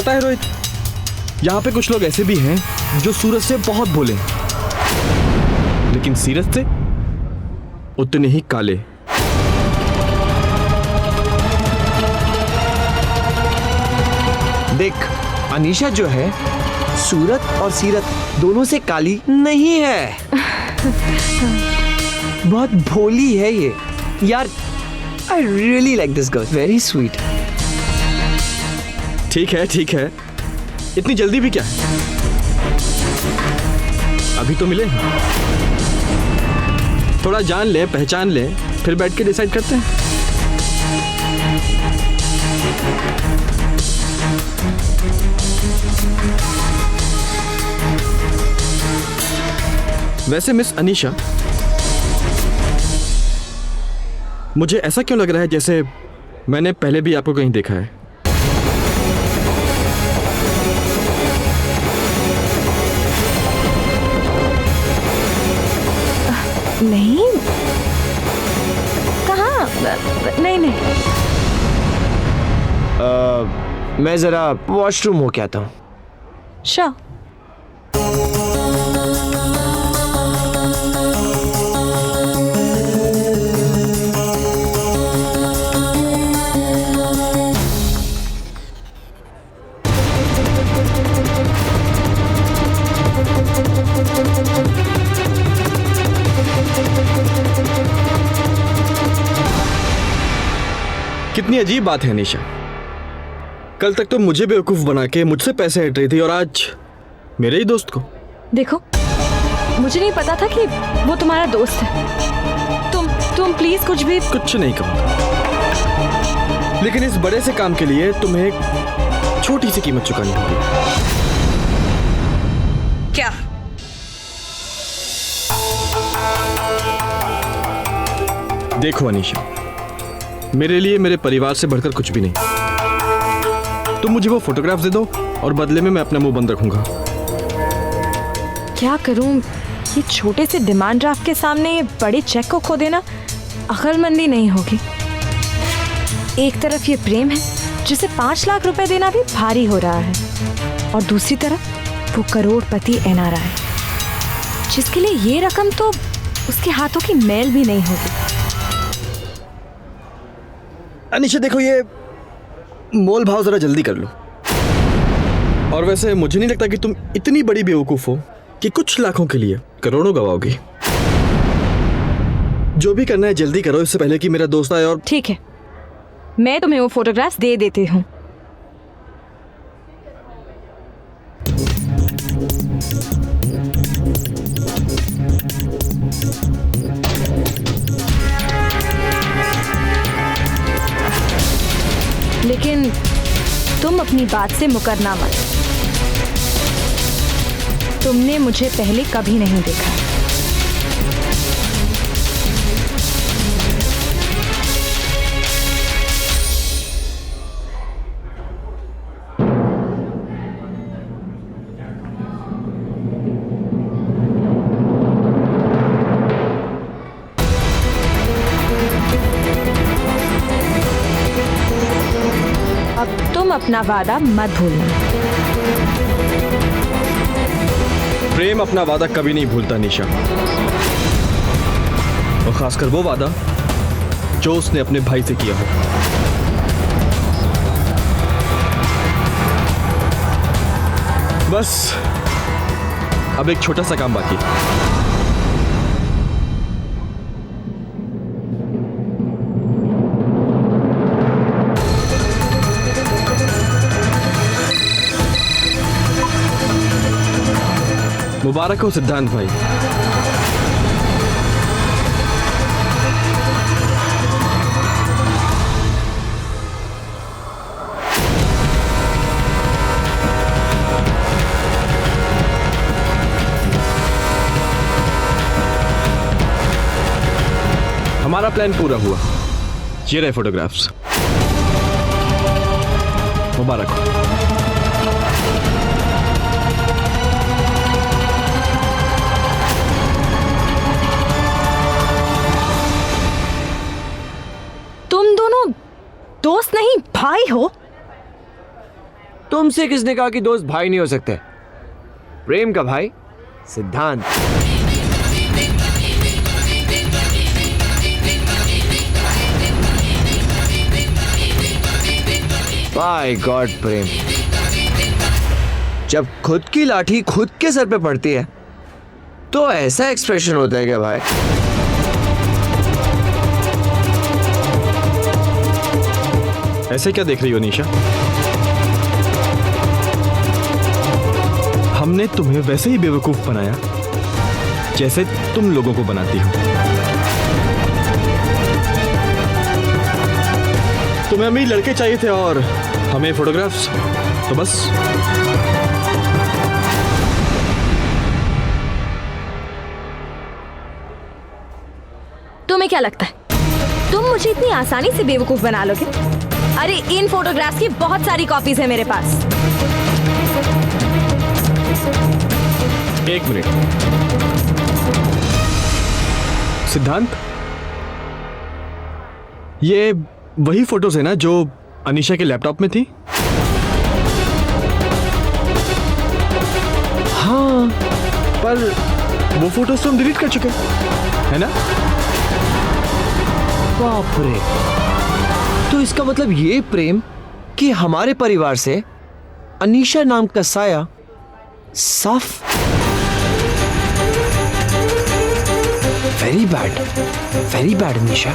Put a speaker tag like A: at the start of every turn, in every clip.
A: पता है रोहित, यहाँ पे कुछ लोग ऐसे भी हैं जो सूरज से बहुत भोले हैं, लेकिन सीरत से उतने ही काले।
B: देख, अनीशा जो है सूरत और सीरत दोनों से काली नहीं है। बहुत भोली है ये यार। I really like this girl, very sweet.
A: ठीक है, इतनी जल्दी भी क्या है? अभी तो मिले, थोड़ा जान ले, पहचान ले, फिर बैठ के डिसाइड करते हैं। वैसे मिस अनीशा, मुझे ऐसा क्यों लग रहा है जैसे मैंने पहले भी आपको कहीं देखा है?
C: नहीं, कहाँ? नहीं।
B: मैं जरा वॉशरूम हो के आता हूँ।
C: श्योर।
A: कितनी अजीब बात है अनीशा, कल तक तो मुझे बेवकूफ बना के मुझसे पैसे हट रही थी और आज मेरे ही दोस्त को।
C: देखो, मुझे नहीं पता था कि वो तुम्हारा दोस्त है। तुम प्लीज कुछ
A: नहीं कहूँगा, लेकिन इस बड़े से काम के लिए तुम्हें एक छोटी सी कीमत चुकानी होगी।
C: क्या?
A: देखो अनीशा, मेरे लिए मेरे परिवार से बढ़कर कुछ भी नहीं। तुम मुझे वो फोटोग्राफ्स दे दो और बदले में मैं अपना मुंह बंद रखूंगा।
C: क्या करूं? ये छोटे से डिमांड ड्राफ्ट के सामने ये बड़े चेक को खो देना अक्लमंदी नहीं होगी। एक तरफ ये प्रेम है जिसे 5 लाख रुपए देना भी भारी हो रहा है, और दूसरी तरफ वो करोड़पति एनआरआई जिसके लिए ये रकम तो उसके हाथों की मैल भी नहीं होगी।
A: अनीशा देखो, ये मोल भाव जरा जल्दी कर लो। और वैसे मुझे नहीं लगता कि तुम इतनी बड़ी बेवकूफ हो कि कुछ लाखों के लिए करोड़ों गवाओगी। जो भी करना है जल्दी करो, इससे पहले कि मेरा दोस्त आए। और
C: ठीक है, मैं तुम्हें वो फोटोग्राफ्स दे देती हूँ। लेकिन तुम अपनी बात से मुकरना मत। तुमने मुझे पहले कभी नहीं देखा। अपना वादा मत भूलना।
A: प्रेम अपना वादा कभी नहीं भूलता निशा, और खासकर वो वादा जो उसने अपने भाई से किया हो। बस अब एक छोटा सा काम बाकी। मुबारक हो सिद्धांत भाई। हमारा प्लान पूरा हुआ। ये रहे फोटोग्राफ्स। मुबारक हो।
C: दोस्त नहीं भाई हो?
B: तुमसे किसने कहा कि दोस्त भाई नहीं हो सकते? प्रेम का भाई सिद्धांत। माय गॉड प्रेम, जब खुद की लाठी खुद के सर पे पड़ती है तो ऐसा एक्सप्रेशन होता है क्या भाई?
A: ऐसे क्या देख रही हो निशा? हमने तुम्हें वैसे ही बेवकूफ बनाया जैसे तुम लोगों को बनाती हो। तुम्हें अमीर लड़के चाहिए थे और हमें फोटोग्राफ्स, तो बस।
C: तुम्हें क्या लगता है तुम मुझे इतनी आसानी से बेवकूफ बना लोगे? अरे इन फोटोग्राफ्स की बहुत सारी कॉपीज है मेरे पास।
A: एक मिनट सिद्धांत, ये वही फोटोज है ना जो अनीशा के लैपटॉप में थी?
B: हाँ,
A: पर वो फोटोज तो हम डिलीट कर चुके हैं, है ना?
B: बाप रे, तो इसका मतलब ये प्रेम कि हमारे परिवार से अनीशा नाम का साया साफ। Very bad Anisha.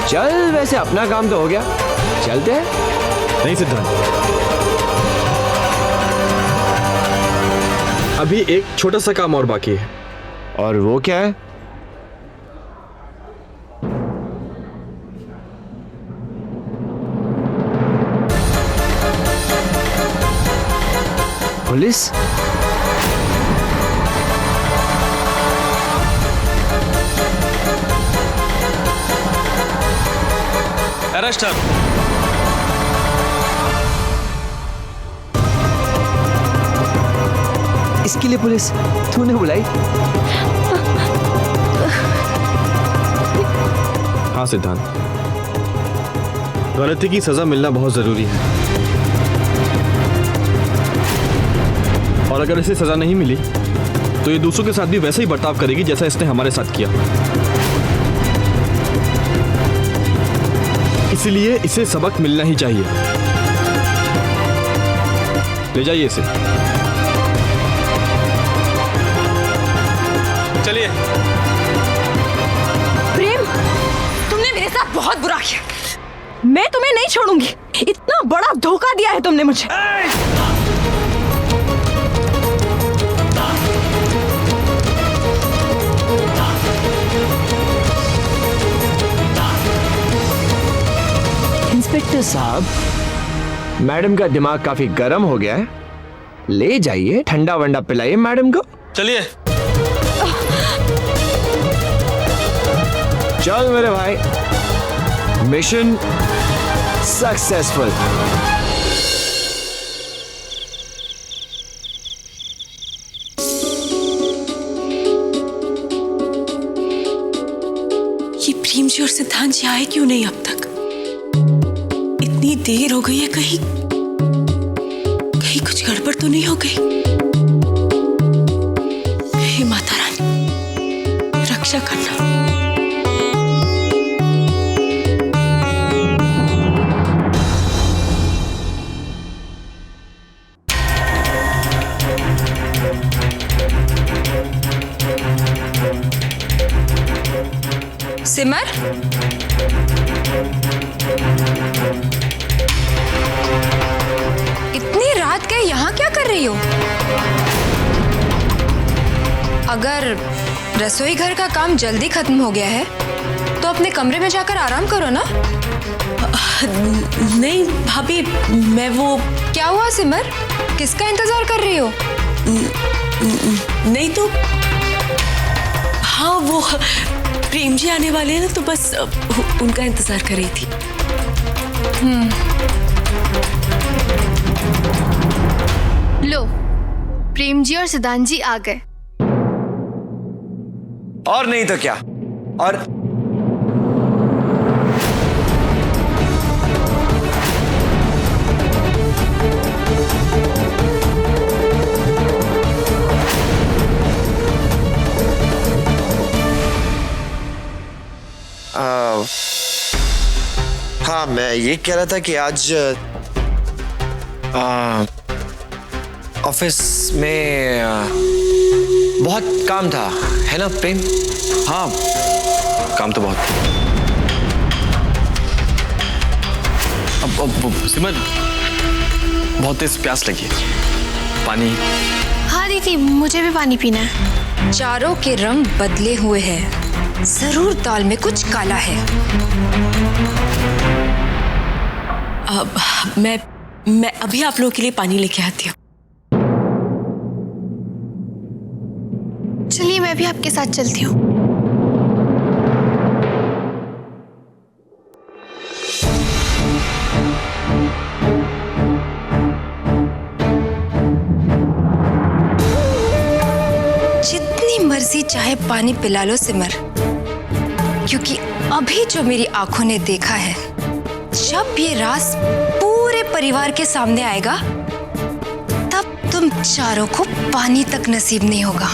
B: चल वैसे अपना काम तो हो गया, चलते हैं।
A: नहीं सिद्धांत, अभी एक छोटा सा काम और बाकी है।
B: और वो क्या है? पुलिस?
A: Arrest her।
B: इसके लिए पुलिस तूने बुलाई?
A: हाँ सिद्धांत, गलती की सजा मिलना बहुत जरूरी है, और अगर इसे सजा नहीं मिली तो ये दूसरों के साथ भी वैसे ही बर्ताव करेगी जैसा इसने हमारे साथ किया। इसलिए इसे सबक मिलना ही चाहिए। ले जाइए इसे। चलिए।
C: प्रेम, तुमने मेरे साथ बहुत बुरा किया। मैं तुम्हें नहीं छोड़ूंगी। इतना बड़ा धोखा दिया है तुमने मुझे।
B: इंस्पेक्टर साहब, मैडम का दिमाग काफी गर्म हो गया है, ले जाइए ठंडा वंडा पिलाइए मैडम को।
A: चलिए।
B: चल मेरे भाई, मिशन सक्सेसफुल।
D: ये प्रेम जी और सिद्धांत जी आए क्यों नहीं अब तक? इतनी देर हो गई है, कहीं कुछ गड़बड़ तो नहीं हो गई? हे माता रानी, रक्षा करना।
C: सिमर, इतनी रात के यहाँ क्या कर रही हो? अगर रसोई घर का काम जल्दी खत्म हो गया है तो अपने कमरे में जाकर आराम करो ना।
D: नहीं भाभी, मैं वो।
C: क्या हुआ सिमर, किसका इंतजार कर रही हो?
D: नहीं तो हाँ, वो प्रेम जी आने वाले हैं ना, तो बस उनका इंतजार कर रही थी।
E: लो, प्रेम जी और सिद्धांत जी आ गए।
B: और नहीं तो क्या। और हाँ, मैं ये कह रहा था कि आज ऑफिस में बहुत काम था, है ना प्रेम?
A: हाँ, काम तो बहुत। अब सिमर, बहुत तेज प्यास लगी है, पानी।
E: हाँ दीदी, मुझे भी पानी पीना है।
F: चारों के रंग बदले हुए हैं, जरूर दाल में कुछ काला है।
D: मैं अभी आप लोगों के लिए पानी लेके आती हूँ।
E: चलिए मैं भी आपके साथ चलती हूँ।
F: जितनी मर्जी चाहे पानी पिला लो सिमर, क्योंकि अभी जो मेरी आंखों ने देखा है, जब ये राज पूरे परिवार के सामने आएगा, तब तुम चारों को पानी तक नसीब नहीं होगा।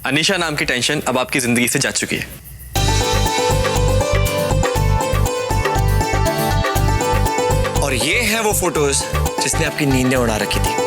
A: अनीशा नाम की टेंशन अब आपकी जिंदगी से जा चुकी है।
B: और ये है वो फोटोज जिसने आपकी नींदें उड़ा रखी थी।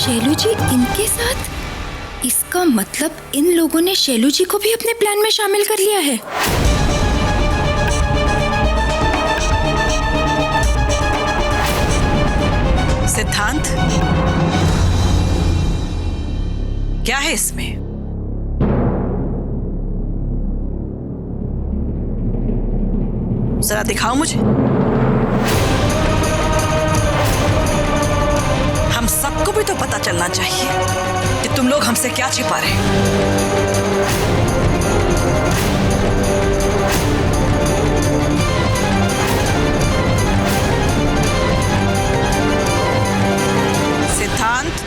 F: शैलू जी इनके साथ? इसका मतलब इन लोगों ने शैलू जी को भी अपने प्लान में शामिल कर लिया है।
G: सिद्धांत, क्या है इसमें? जरा दिखाओ मुझे। हम सबको भी तो पता चलना चाहिए कि तुम लोग हमसे क्या छिपा रहे हो। सिद्धांत,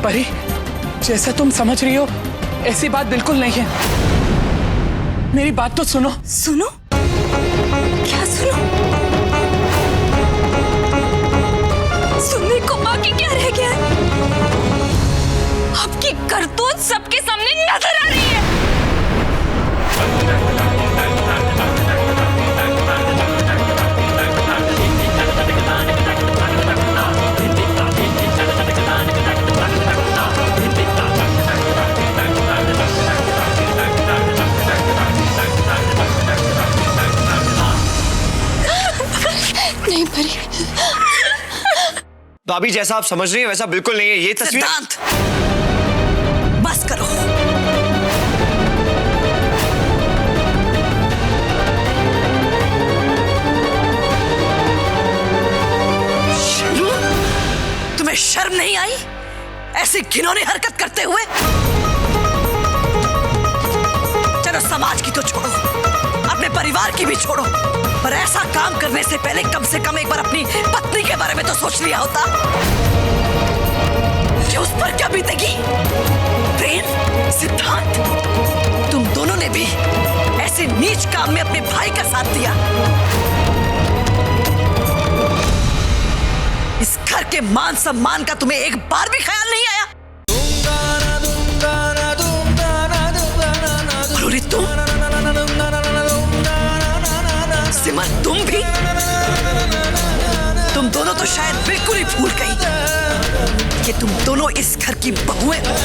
H: परी, जैसा तुम समझ रही हो ऐसी बात बिल्कुल नहीं है। मेरी बात तो सुनो।
F: सुनो? क्या सुनो? सुनने को बाकी क्या रह गया है? आपकी करतूत सबके सामने नजर आ रही है। नहीं परी।
B: तो अभी जैसा आप समझ रही हैं वैसा बिल्कुल नहीं है ये तस्वीर।
G: सिद्धांत, बस करो। तुम्हें शर्म नहीं आई ऐसी घिनौनी हरकत करते हुए? चलो समाज की तो छोड़ो, अपने परिवार की भी छोड़ो, पर ऐसा काम करने से पहले कम से कम एक बार अपनी पत्नी के बारे में तो सोच लिया होता कि उस पर क्या बीतेगी। प्रेम, सिद्धांत, तुम दोनों ने भी ऐसे नीच काम में अपने भाई का साथ दिया। इस घर के मान सम्मान का तुम्हें एक बार भी ख्याल नहीं आया? और तुम सिमर, तुम भी? तुम दोनों तो शायद बिल्कुल ही भूल गई कि तुम दोनों इस घर की बहुएं हो।